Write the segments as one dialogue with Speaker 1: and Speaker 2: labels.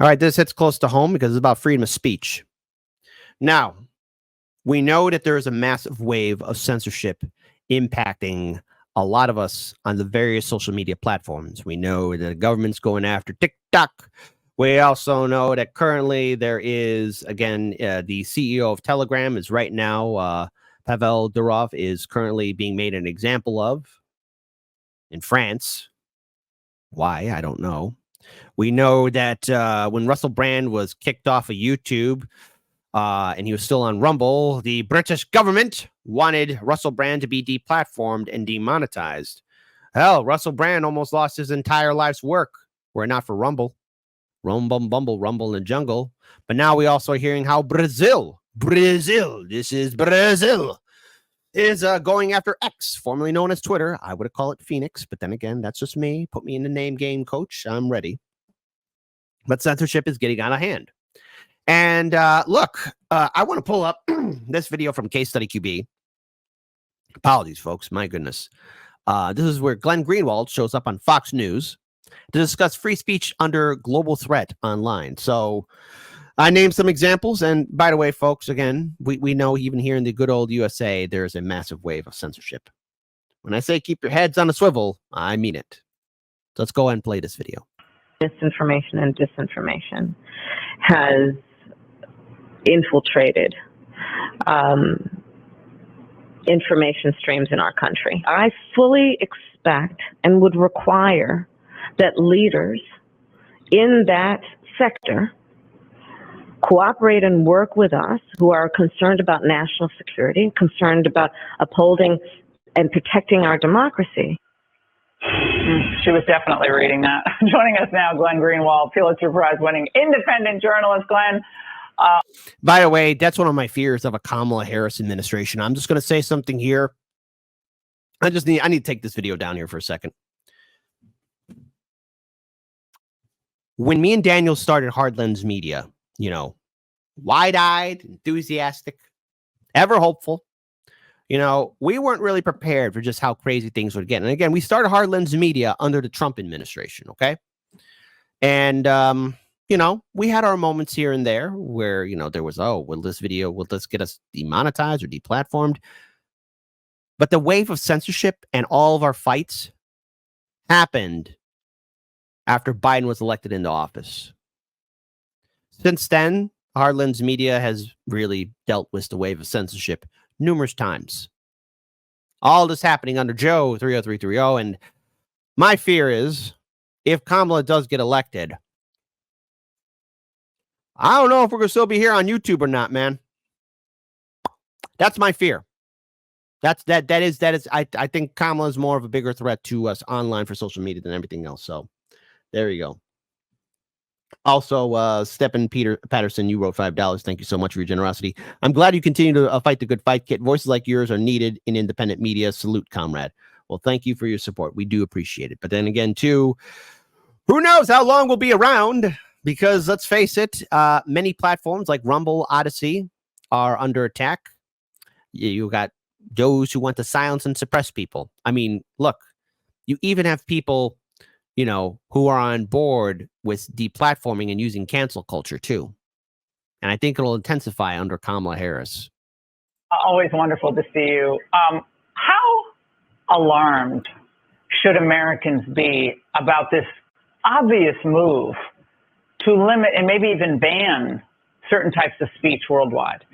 Speaker 1: All right, this hits close to home because it's about freedom of speech. Now, we know that there is a massive wave of censorship impacting a lot of us on the various social media platforms. We know that the government's going after TikTok. We also know that currently there is, again, the CEO of Telegram is right now, Pavel Durov is currently being made an example of in France. Why? I don't know. We know that when Russell Brand was kicked off of YouTube and he was still on Rumble, the British government wanted Russell Brand to be deplatformed and demonetized. Hell, Russell Brand almost lost his entire life's work were it not for Rumble. Rumble in the jungle. But now we also are hearing how Brazil, this is Brazil, is going after X, formerly known as Twitter. I would call it Phoenix, but then again, that's just me. Put me in the name game, coach. I'm ready. But censorship is getting out of hand. And look, I want to pull up this video from Case Study QB. Apologies, folks. My goodness. This is where Glenn Greenwald shows up on Fox News to discuss free speech under global threat online. So I named some examples. And by the way, folks, again, we know even here in the good old USA, there's a massive wave of censorship. When I say keep your heads on a swivel, I mean it. So let's go ahead and play this video.
Speaker 2: Misinformation and disinformation has infiltrated information streams in our country. I fully expect and would require that leaders in that sector cooperate and work with us who are concerned about national security, concerned about upholding and protecting our democracy.
Speaker 3: She was definitely reading that. Joining us now, Glenn Greenwald, Pulitzer Prize winning independent journalist. Glenn.
Speaker 1: By the way, that's one of my fears of a Kamala Harris administration. I'm just going to say something here. I need to take this video down here for a second. When me and Daniel started Hard Lens Media, you know, wide-eyed, enthusiastic, ever hopeful, you know, we weren't really prepared for just how crazy things would get. And again, we started Hard Lens Media under the Trump administration, okay? And, you know, we had our moments here and there where, you know, there was, oh, will this get us demonetized or deplatformed? But the wave of censorship and all of our fights happened after Biden was elected into office. Since then, Hard Lens Media has really dealt with the wave of censorship numerous times. All this happening under Joe 30330. And my fear is if Kamala does get elected, I don't know if we're going to still be here on YouTube or not, man. That's my fear. That is. I think Kamala is more of a bigger threat to us online for social media than everything else. So there you go. Also, Stephen Patterson, you wrote $5. Thank you so much for your generosity. I'm glad you continue to fight the good fight, Kit. Voices like yours are needed in independent media. Salute, comrade. Well, thank you for your support. We do appreciate it. But then again, too, who knows how long we'll be around? Because let's face it, many platforms like Rumble, Odyssey are under attack. You got those who want to silence and suppress people. I mean, look, you even have people, you know, who are on board with deplatforming and using cancel culture too. And I think it'll intensify under Kamala Harris.
Speaker 3: Always wonderful to see you. How alarmed should Americans be about this obvious move to limit and maybe even ban certain types of speech worldwide?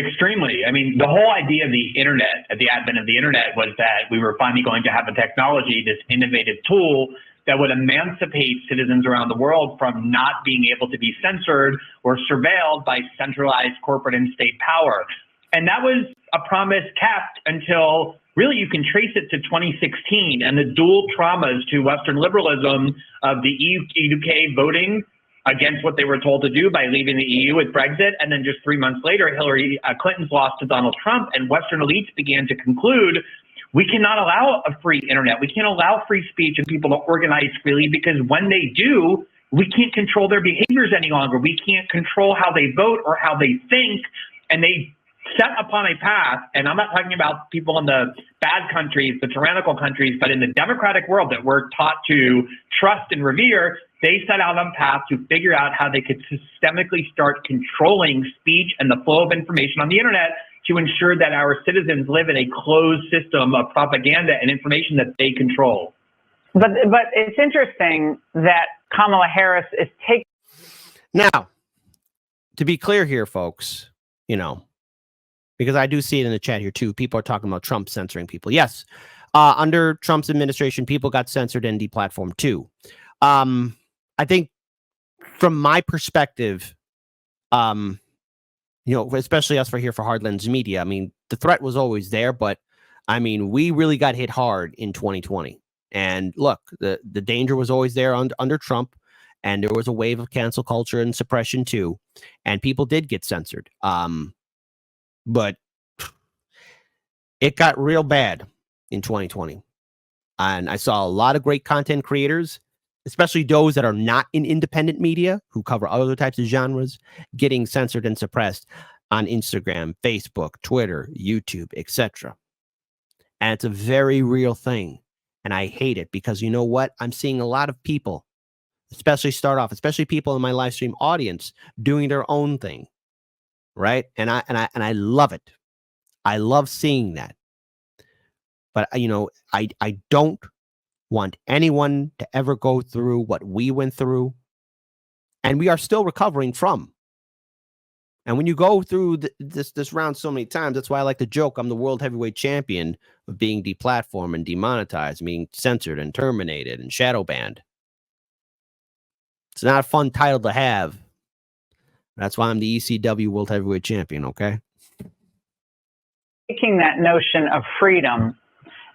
Speaker 4: Extremely. I mean, the whole idea of the internet, at the advent of the internet, was that we were finally going to have a technology, this innovative tool that would emancipate citizens around the world from not being able to be censored or surveilled by centralized corporate and state power. And that was a promise kept until really you can trace it to 2016 and the dual traumas to Western liberalism of the UK voting against what they were told to do by leaving the EU with Brexit. And then just 3 months later, Hillary Clinton's loss to Donald Trump, and Western elites began to conclude, we cannot allow a free internet. We can't allow free speech and people to organize freely, because when they do, we can't control their behaviors any longer. We can't control how they vote or how they think. And they set upon a path, and I'm not talking about people in the bad countries, the tyrannical countries, but in the democratic world that we're taught to trust and revere, they set out on a path to figure out how they could systemically start controlling speech and the flow of information on the internet to ensure that our citizens live in a closed system of propaganda and information that they control.
Speaker 3: But it's interesting that Kamala Harris is taking.
Speaker 1: Now, to be clear here, folks, you know, because I do see it in the chat here too. People are talking about Trump censoring people. Yes, under Trump's administration, people got censored and deplatformed too. I think from my perspective, you know, especially us for here for Hardlands Media, I mean, the threat was always there, but I mean, we really got hit hard in 2020. And look, the danger was always there under Trump, and there was a wave of cancel culture and suppression too, and people did get censored. But it got real bad in 2020, and I saw a lot of great content creators, especially those that are not in independent media who cover other types of genres, getting censored and suppressed on Instagram, Facebook, Twitter, YouTube, etc. And it's a very real thing. And I hate it because you know what? I'm seeing a lot of people, especially people in my live stream audience, doing their own thing. Right. And I love it. I love seeing that. But, you know, I don't want anyone to ever go through what we went through, and we are still recovering from. And when you go through this round so many times, that's why I like to joke I'm the world heavyweight champion of being deplatformed and demonetized, being censored and terminated and shadow banned. It's not a fun title to have. That's why I'm the ECW world heavyweight champion, okay?
Speaker 3: Taking that notion of freedom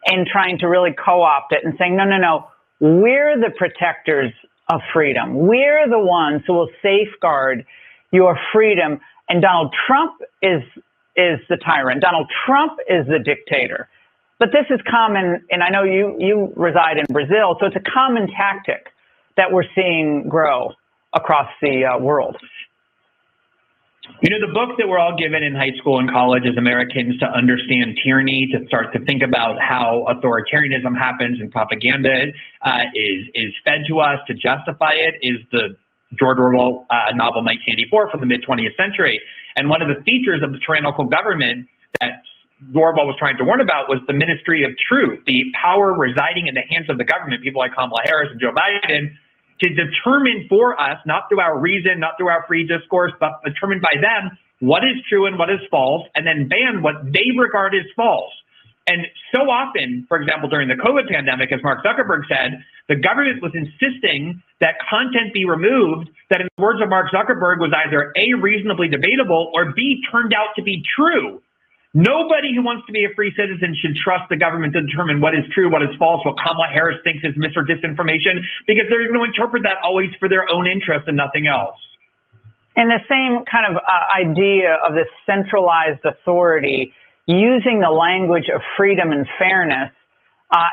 Speaker 3: and trying to really co-opt it and saying, no, we're the protectors of freedom. We're the ones who will safeguard your freedom. And Donald Trump is the tyrant. Donald Trump is the dictator. But this is common, and I know you reside in Brazil, so it's a common tactic that we're seeing grow across the world.
Speaker 4: You know, the book that we're all given in high school and college as Americans to understand tyranny, to start to think about how authoritarianism happens and propaganda is fed to us to justify it, is the George Orwell novel 1984 from the mid-20th century. And one of the features of the tyrannical government that Orwell was trying to warn about was the ministry of truth, the power residing in the hands of the government, people like Kamala Harris and Joe Biden, to determine for us, not through our reason, not through our free discourse, but determined by them what is true and what is false, and then ban what they regard as false. And so often, for example, during the COVID pandemic, as Mark Zuckerberg said, the government was insisting that content be removed that, in the words of Mark Zuckerberg, was either A, reasonably debatable, or B, turned out to be true. Nobody who wants to be a free citizen should trust the government to determine what is true, what is false, what Kamala Harris thinks is mis or disinformation, because they're going to interpret that always for their own interest and nothing else.
Speaker 3: And the same kind of idea of this centralized authority using the language of freedom and fairness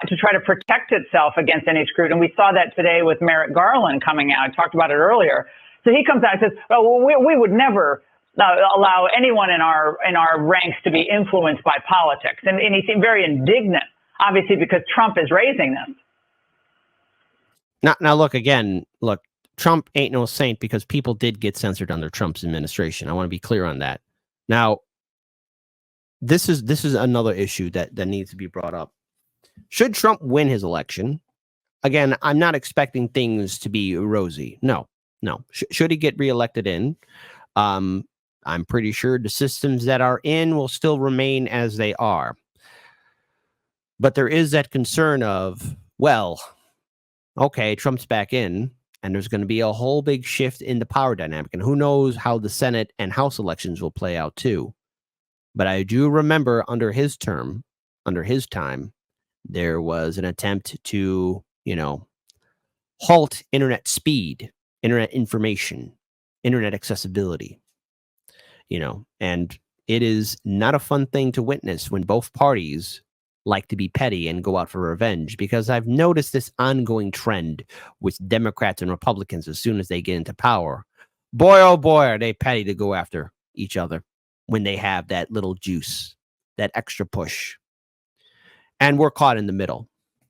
Speaker 3: to try to protect itself against any scrutiny. And we saw that today with Merrick Garland coming out. I talked about it earlier. So he comes out and says, well, we would never allow anyone in our ranks to be influenced by politics. And he seemed very indignant, obviously, because Trump is raising them.
Speaker 1: Now look, Trump ain't no saint, because people did get censored under Trump's administration. I want to be clear on that. Now, this is another issue that needs to be brought up. Should Trump win his election, again, I'm not expecting things to be rosy. No. Should he get reelected in? I'm pretty sure the systems that are in will still remain as they are. But there is that concern of, well, okay, Trump's back in, and there's going to be a whole big shift in the power dynamic. And who knows how the Senate and House elections will play out too. But I do remember under his time, there was an attempt to, halt internet speed, internet information, internet accessibility. And it is not a fun thing to witness when both parties like to be petty and go out for revenge, because I've noticed this ongoing trend with Democrats and Republicans. As soon as they get into power, boy, oh boy, are they petty to go after each other. when they have that little juice, that extra push. And we're caught in the middle,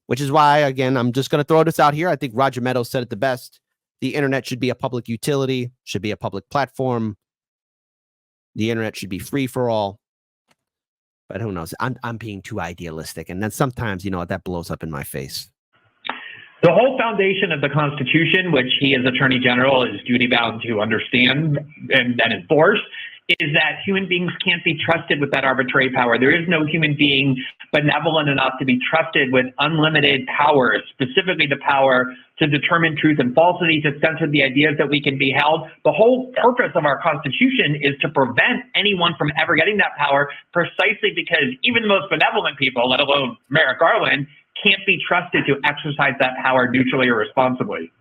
Speaker 1: which is why, again, I'm just going to throw this out here. I think Roger Meadows said it the best. The internet should be a public utility, should be a public platform. The internet should be free for all. But who knows? I'm being too idealistic. And then sometimes, that blows up in my face.
Speaker 4: The whole foundation of the Constitution, which he as Attorney General is duty-bound to understand and enforce, is that human beings can't be trusted with that arbitrary power. There is no human being benevolent enough to be trusted with unlimited power, specifically the power to determine truth and falsity, to censor the ideas that we can be held. The whole purpose of our Constitution is to prevent anyone from ever getting that power, precisely because even the most benevolent people, let alone Merrick Garland, can't be trusted to exercise that power neutrally or responsibly.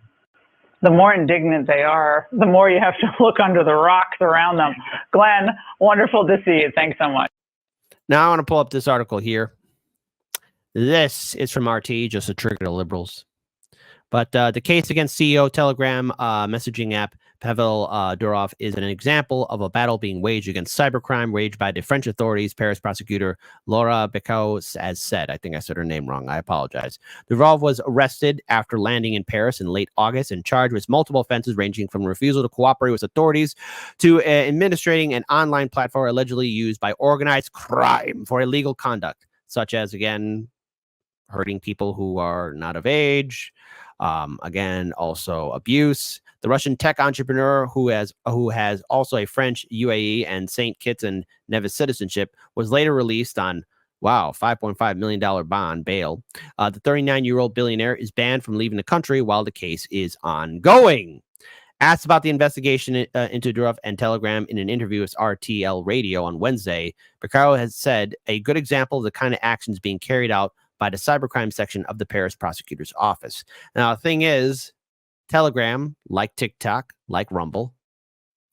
Speaker 3: The more indignant they are, the more you have to look under the rocks around them. Glenn, wonderful to see you. Thanks so much.
Speaker 1: Now I want to pull up this article here. This is from RT, just a trigger to liberals. But the case against CEO Telegram messaging app Pavel Durov is an example of a battle being waged against cybercrime waged by the French authorities. Paris prosecutor Laura Becot has said. I think I said her name wrong. I apologize. Durov was arrested after landing in Paris in late August and charged with multiple offenses ranging from refusal to cooperate with authorities to administrating an online platform allegedly used by organized crime for illegal conduct, such as, again, hurting people who are not of age. Again, also abuse. The Russian tech entrepreneur who has also a French, UAE, and St. Kitts and Nevis citizenship was later released on, $5.5 million bond bail. The 39-year-old billionaire is banned from leaving the country while the case is ongoing. Asked about the investigation into Durov and Telegram in an interview with RTL Radio on Wednesday, Becaro has said a good example of the kind of actions being carried out by the cybercrime section of the Paris prosecutor's office. Now, the thing is, Telegram, like TikTok, like Rumble,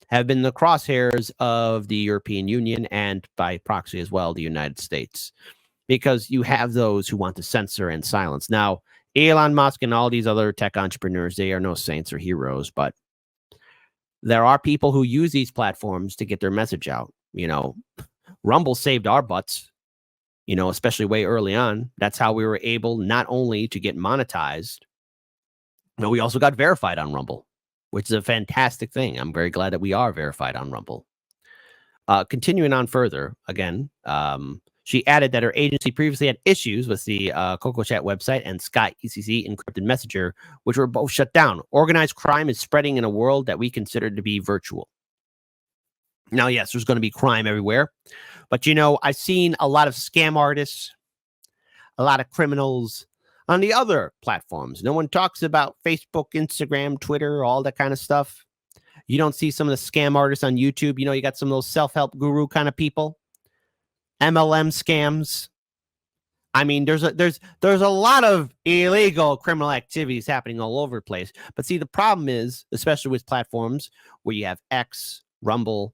Speaker 1: have been the crosshairs of the European Union and by proxy as well, the United States, because you have those who want to censor and silence. Now, Elon Musk and all these other tech entrepreneurs, they are no saints or heroes, but there are people who use these platforms to get their message out. Rumble saved our butts. Especially way early on. That's how we were able not only to get monetized, but we also got verified on Rumble, which is a fantastic thing. I'm very glad that we are verified on Rumble. Continuing on further, again, she added that her agency previously had issues with the CocoChat website and Sky ECC encrypted messenger, which were both shut down. Organized crime is spreading in a world that we consider to be virtual. Now, yes, there's going to be crime everywhere. But, I've seen a lot of scam artists, a lot of criminals on the other platforms. No one talks about Facebook, Instagram, Twitter, all that kind of stuff. You don't see some of the scam artists on YouTube. You got some of those self-help guru kind of people. MLM scams. I mean, there's a lot of illegal criminal activities happening all over the place. But see, the problem is, especially with platforms where you have X, Rumble,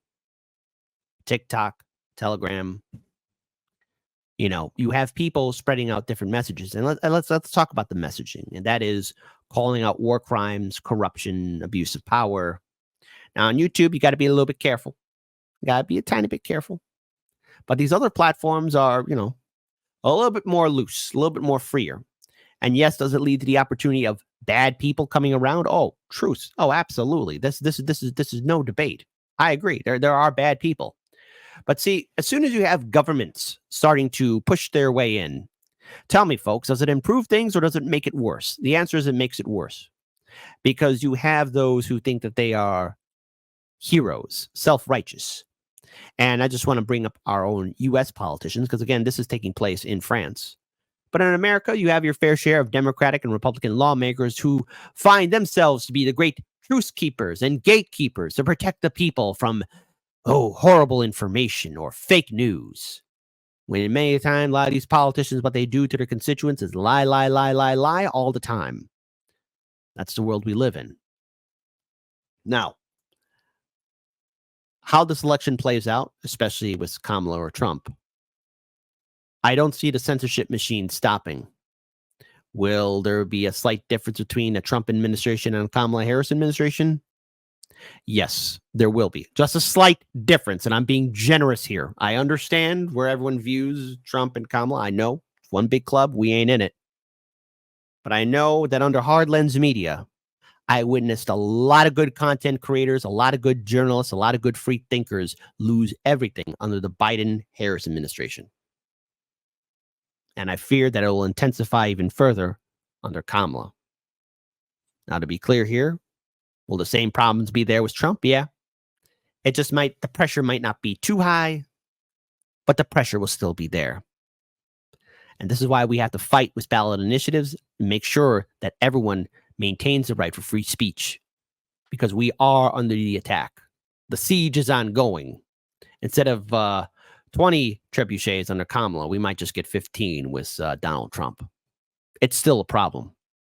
Speaker 1: TikTok, Telegram, you have people spreading out different messages. And let's talk about the messaging. And that is calling out war crimes, corruption, abuse of power. Now, on YouTube, you got to be a little bit careful. You got to be a tiny bit careful. But these other platforms are, a little bit more loose, a little bit more freer. And yes, does it lead to the opportunity of bad people coming around? Oh, truth. Oh, absolutely. This is no debate. I agree. There are bad people. But see, as soon as you have governments starting to push their way in, tell me, folks, does it improve things or does it make it worse? The answer is it makes it worse. Because you have those who think that they are heroes, self-righteous. And I just want to bring up our own U.S. politicians, because, again, this is taking place in France. But in America, you have your fair share of Democratic and Republican lawmakers who find themselves to be the great truce keepers and gatekeepers to protect the people from horrible information or fake news. When many times, a lot of these politicians, what they do to their constituents is lie all the time. That's the world we live in. Now, how this election plays out, especially with Kamala or Trump, I don't see the censorship machine stopping. Will there be a slight difference between a Trump administration and a Kamala Harris administration? Yes, there will be just a slight difference. And I'm being generous here. I understand where everyone views Trump and Kamala. I know it's one big club. We ain't in it. But I know that under Hard Lens Media, I witnessed a lot of good content creators, a lot of good journalists, a lot of good free thinkers lose everything under the Biden-Harris administration. And I fear that it will intensify even further under Kamala. Now, to be clear here, will the same problems be there with Trump? Yeah. It just the pressure might not be too high, but the pressure will still be there. And this is why we have to fight with ballot initiatives and make sure that everyone maintains the right for free speech, because we are under the attack. The siege is ongoing. Instead of 20 trebuchets under Kamala, we might just get 15 with Donald Trump. It's still a problem.